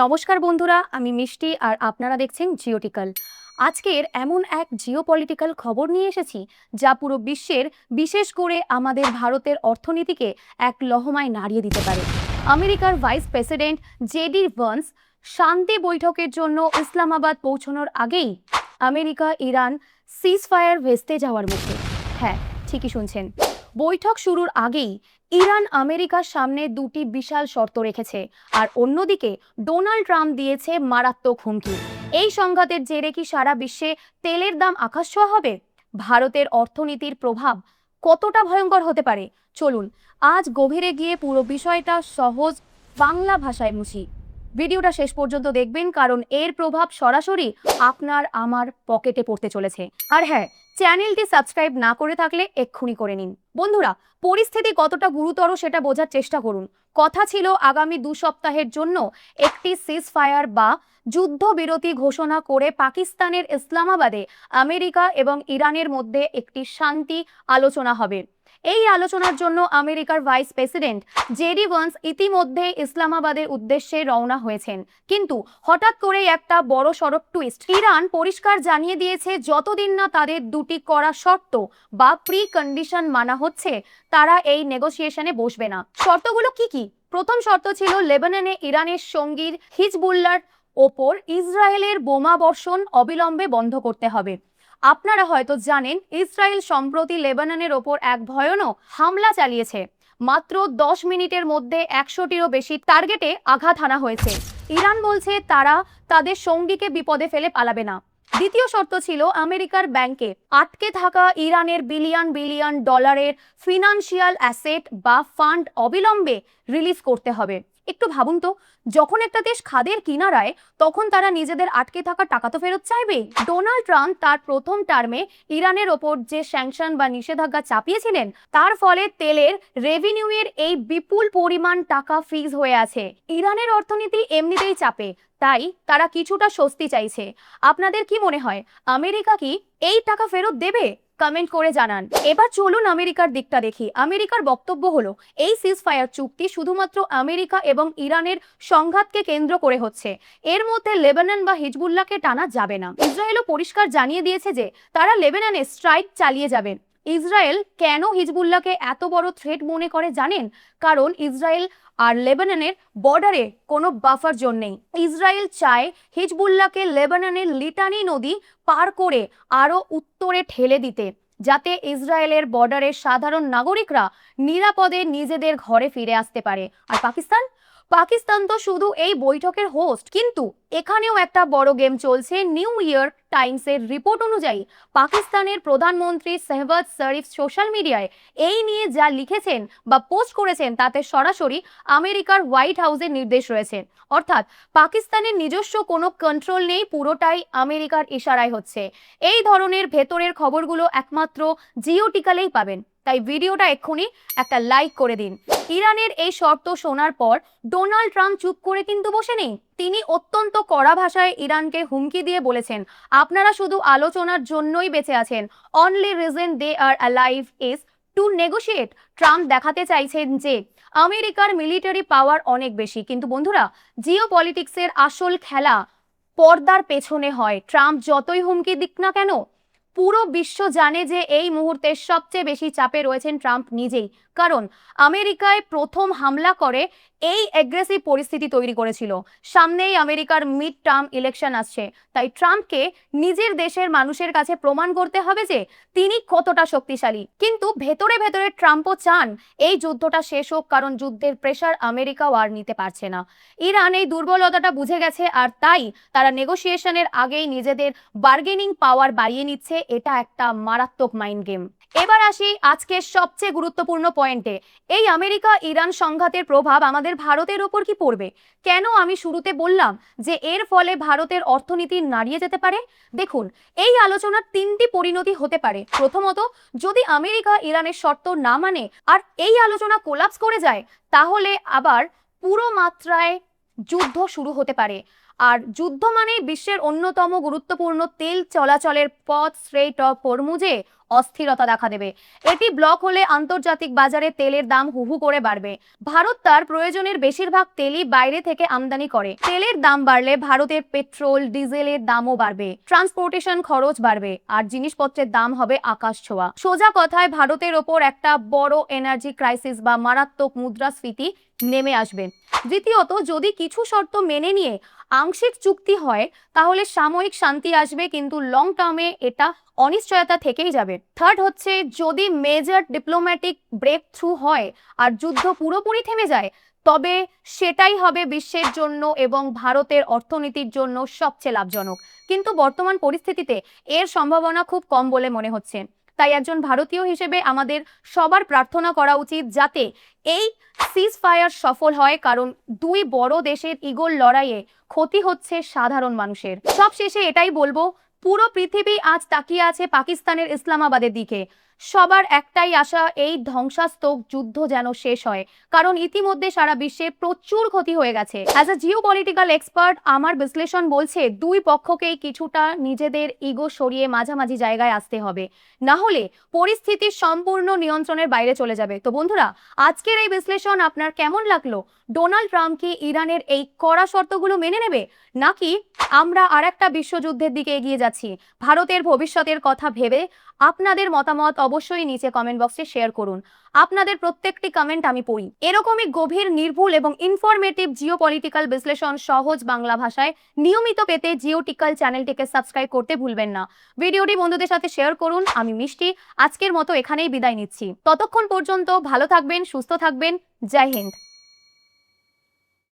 নমস্কার বন্ধুরা, আমি মিষ্টি আর আপনারা দেখছেন জিওটিক্যাল। আজকের এমন এক জিওপলিটিক্যাল খবর নিয়ে এসেছি যা পুরো বিশ্বের, বিশেষ করে আমাদের ভারতের অর্থনীতিকে এক লহমায় নাড়িয়ে দিতে পারে। আমেরিকার ভাইস প্রেসিডেন্ট জেডি ভান্স শান্তি বৈঠকের জন্য ইসলামাবাদ পৌঁছানোর আগেই আমেরিকা ইরান সিজফায়ার ভেস্তে যাওয়ার মুখে। হ্যাঁ, ঠিকই শুনছেন। বৈঠক শুরুর আগেই ইরান আমেরিকার সামনে দুটি বিশাল শর্ত রেখেছে, আর অন্যদিকে ডোনাল্ড ট্রাম্প দিয়েছে মারাত্মক হুমকি। এই সংঘাতের জেরে কি সারা বিশ্বে তেলের দাম আকাশছোঁয়া হবে? ভারতের অর্থনীতির প্রভাব কতটা ভয়ঙ্কর হতে পারে? চলুন আজ গভীরে গিয়ে পুরো বিষয়টা সহজ বাংলা ভাষায় মুছি। ভিডিওটা শেষ পর্যন্ত দেখবেন, কারণ এর প্রভাব সরাসরি আপনার আমার পকেটে পড়তে চলেছে। আর হ্যাঁ, চ্যানেলটি সাবস্ক্রাইব না করে থাকলে এক্ষুনি করে নিন। বন্ধুরা, পরিস্থিতি কতটা গুরুতর সেটা বোঝার চেষ্টা করুন। কথা ছিল আগামী 2 সপ্তাহের জন্য একটি সিজফায়ার বা যুদ্ধবিরতি ঘোষণা করে পাকিস্তানের ইসলামাবাদে আমেরিকা এবং ইরানের মধ্যে একটি শান্তি আলোচনা হবে। এই আলোচনার জন্য আমেরিকার ভাইস প্রেসিডেন্ট জেডি ভান্স ইতিমধ্যে ইসলামাবাদের উদ্দেশ্যে রওনা হয়েছেন। কিন্তু হঠাৎ করেই একটা বড় সড়ক টুইস্ট। ইরান পরিষ্কার জানিয়ে দিয়েছে যতদিন না তাদের দুটি কড়া শর্ত বা প্রি কন্ডিশন মানা হচ্ছে, তারা এই নেগোসিয়েশনে বসবে না। শর্তগুলো কি কি? প্রথম শর্ত ছিল লেবাননে ইরানের সঙ্গী হিজবুল্লাহর ওপর ইসরায়েলের বোমা বর্ষণ অবিলম্বে বন্ধ করতে হবে। আপনারা হয়তো জানেন, ইসরায়েল সম্প্রতি লেবাননের ওপর এক ভয়ানক হামলা চালিয়েছে। মাত্র 10 মিনিটের মধ্যে 100টিরও বেশি টার্গেটে আঘাত হানা হয়েছে। ইরান বলছে তারা তাদের সঙ্গীকে বিপদে ফেলে পালাবে না। দ্বিতীয় শর্ত ছিল আমেরিকার ব্যাংকে আটকে থাকা ইরানের বিলিয়ন বিলিয়ন ডলারের ফিনান্সিয়াল অ্যাসেট বা ফান্ড অবিলম্বে রিলিজ করতে হবে। একটু ভাবুন তো, যখন একটা দেশ খাদের কিনারায়, তখন তারা নিজেদের আটকে থাকা টাকা তো ফেরত চাইবে। ডোনাল্ড ট্রাম্প তার প্রথম টার্মে ইরানের ওপর যে স্যাংশন বা নিষেধাজ্ঞা চাপিয়েছিলেন, তার ফলে তেলের রেভিনিউয়ের এই বিপুল পরিমাণ টাকা ফ্রিজ হয়ে আছে। ইরানের অর্থনীতি এমনিতেই চাপে, তাই তারা কিছুটা স্বস্তি চাইছে। আপনাদের কি মনে হয়, আমেরিকা কি এই টাকা ফেরত দেবে? কমেন্ট করে জানান। এবার চলুন আমেরিকার দিকটা দেখি। আমেরিকার বক্তব্য হলো, এই সিজফায়ার চুক্তি শুধুমাত্র আমেরিকা এবং ইরানের সংঘাতকে কেন্দ্র করে হচ্ছে। এর মধ্যে লেবানন বা হিজবুল্লাহকে টানা যাবে না। ইসরায়েলও পরিষ্কার জানিয়ে দিয়েছে যে তারা লেবাননে স্ট্রাইক চালিয়ে যাবে। ইসরায়েল কেন হিজবুল্লাহকে এত বড় থ্রেট মনে করে জানেন? কারণ ইসরায়েল আর লেবাননের বর্ডারে কোনো বাফার জোন নেই। ইসরায়েল চায় হিজবুল্লাহকে লেবাননের লিটানি নদী পার করে আরও উত্তরে ঠেলে দিতে, যাতে ইসরায়েলের বর্ডারের সাধারণ নাগরিকরা নিরাপদে নিজেদের ঘরে ফিরে আসতে পারে। আর পাকিস্তান তো শুধু এই বৈঠকের হোস্ট, কিন্তু এখানেও একটা বড় গেম চলছে। নিউ ইয়র্ক টাইমসের রিপোর্ট অনুযায়ী পাকিস্তানের প্রধানমন্ত্রী শাহবাজ শরীফ সোশ্যাল মিডিয়ায় এই নিয়ে যা লিখেছেন বা পোস্ট করেছেন, তাতে সরাসরি আমেরিকার হোয়াইট হাউসের নির্দেশ রয়েছে। অর্থাৎ পাকিস্তানের নিজস্ব কোনো কন্ট্রোল নেই, পুরোটাই আমেরিকার ইশারায় হচ্ছে। এই ধরনের ভেতরের খবরগুলো একমাত্র জিওটিক্যালেই পাবেন, তাই ভিডিওটা এক্ষুনি একটা লাইক করে দিন। ইরানের এই শর্ত শোনার পর ডোনাল্ড ট্রাম্প চুপ করে কিন্তু বসে নেই। তিনি অত্যন্ত কড়া ভাষায় ইরানকে হুমকি দিয়ে বলেছেন, আপনারা শুধু আলোচনার জন্যই বেঁচে আছেন। Only reason they are alive is to negotiate. Trump দেখাতে চাইছেন যে আমেরিকার মিলিটারি পাওয়ার অনেক বেশি। কিন্তু বন্ধুরা, জিও পলিটিক্সের আসল খেলা পর্দার পেছনে হয়। ট্রাম্প যতই হুমকি দিক না কেন, পুরো বিশ্ব জানে যে এই মুহূর্তে সবচেয়ে বেশি চাপে রয়েছেন ট্রাম্প নিজেই। কারণ আমেরিকায় প্রথম হামলা করে এই অ্যাগ্রেসিভ পরিস্থিতি তৈরি করেছিল। সামনেই আমেরিকার মিড টার্ম ইলেকশন আসছে, তাই ট্রাম্পকে নিজের দেশের মানুষের কাছে প্রমাণ করতে হবে যে তিনি কতটা শক্তিশালী। কিন্তু ভেতরে ভেতরে ট্রাম্পও চান এই যুদ্ধটা শেষ হোক, কারণ যুদ্ধের প্রেশার আমেরিকাও আর নিতে পারছে না। ইরান এই দুর্বলতাটা বুঝে গেছে, আর তাই তারা নেগোসিয়েশনের আগেই নিজেদের বার্গেনিং পাওয়ার বাড়িয়ে নিচ্ছে। এটা একটা মারাত্মক মাইন্ড গেম। এবার আসি আজকের সবচেয়ে গুরুত্বপূর্ণ পয়েন্টে। এই আমেরিকা ইরান সংঘাতের প্রভাব আমাদের ভারতের ওপর কি পড়বে? কেন আমি শুরুতে বললাম যে এর ফলে ভারতের অর্থনীতি নাড়িয়ে যেতে পারে? দেখুন, এই আলোচনার 3টি পরিণতি হতে পারে। প্রথমত, যদি আমেরিকা ইরানের শর্ত না মানে আর এই আলোচনা কোলাপস করে যায়, তাহলে আবার পুরো মাত্রায় যুদ্ধ শুরু হতে পারে। আর যুদ্ধ মানেই বিশ্বের অন্যতম গুরুত্বপূর্ণ তেল চলাচলের পথ স্ট্রেইট অফ হরমুজে অস্থিরতা দেখা দেবে। এটি ব্লক হলে আন্তর্জাতিক বাজারে তেলের দাম হুহু করে বাড়বে। ভারত তার প্রয়োজনের বেশিরভাগ তেলই বাইরে থেকে আমদানি করে। তেলের দাম বাড়লে ভারতের পেট্রোল ডিজেলের দামও বাড়বে, ট্রান্সপোর্টেশন খরচ বাড়বে, আর জিনিসপত্রের দাম হবে আকাশ ছোঁয়া। সোজা কথায় ভারতের ওপর একটা বড় এনার্জি ক্রাইসিস বা মারাত্মক মুদ্রাস্ফীতি নেমে আসবে। দ্বিতীয়ত, যদি কিছু শর্ত মেনে নিয়ে আংশিক চুক্তি হয় তাহলে সাময়িক শান্তি আসবে, কিন্তু লং টার্মে এটা অনিশ্চয়তা থেকেই যাবে। থার্ড হচ্ছে, যদি মেজর ডিপ্লোম্যাটিক ব্রেক থ্রু হয় আর যুদ্ধ পুরোপুরি থেমে যায়, তবে সেটাই হবে বিশ্বের জন্য এবং ভারতের অর্থনীতির জন্য সবচেয়ে লাভজনক। কিন্তু বর্তমান পরিস্থিতিতে এর সম্ভাবনা খুব কম বলে মনে হচ্ছে। তাই একজন ভারতীয় হিসেবে আমাদের সবার প্রার্থনা করা উচিত যাতে এই সিজ ফায়ার সফল হয়, কারণ দুই বড় দেশের ইগোর লড়াইয়ে ক্ষতি হচ্ছে সাধারণ মানুষের। সব শেষে এটাই বলবো, পুরো পৃথিবী আজ তাকিয়ে আছে পাকিস্তানের ইসলামাবাদের দিকে। সবার একটাই আশা, এই ধ্বংসাত্মক যুদ্ধ যেন শেষ হয়, কারণ ইতিমধ্যে সারা বিশ্বে প্রচুর ক্ষতি হয়ে গেছে। As a Jio political expert আমার বিশ্লেষণ বলছে দুই পক্ষকেই কিছুটা নিজেদের ইগো সরিয়ে মাঝামাঝি জায়গায় আসতে হবে, না হলে পরিস্থিতি সম্পূর্ণ নিয়ন্ত্রণের বাইরে চলে যাবে। তো বন্ধুরা, আজকের এই বিশ্লেষণ আপনার কেমন লাগলো? ডোনাল্ড ট্রাম্প কি ইরানের এই কড়া শর্তগুলো মেনে নেবে, নাকি আমরা আরেকটা বিশ্বযুদ্ধের দিকে এগিয়ে যাচ্ছি? ভারতের ভবিষ্যতের কথা ভেবে আপনাদের মতামত অবশ্যই নিচে কমেন্ট বক্সে শেয়ার করুন। আপনাদের প্রত্যেকটি কমেন্ট আমি পড়ি। এরকমই গভীর, নির্ভুল এবং ইনফরমেটিভ জিওপলিটিক্যাল বিশ্লেষণ সহজ বাংলা ভাষায় নিয়মিত পেতে জিওটিক্যাল চ্যানেলটিকে সাবস্ক্রাইব করতে ভুলবেন না। ভিডিওটি বন্ধুদের সাথে শেয়ার করুন। আমি মিষ্টি আজকের মতো এখানেই বিদায় নিচ্ছি। ততক্ষণ পর্যন্ত ভালো থাকবেন, সুস্থ থাকবেন। জয় হিন্দ।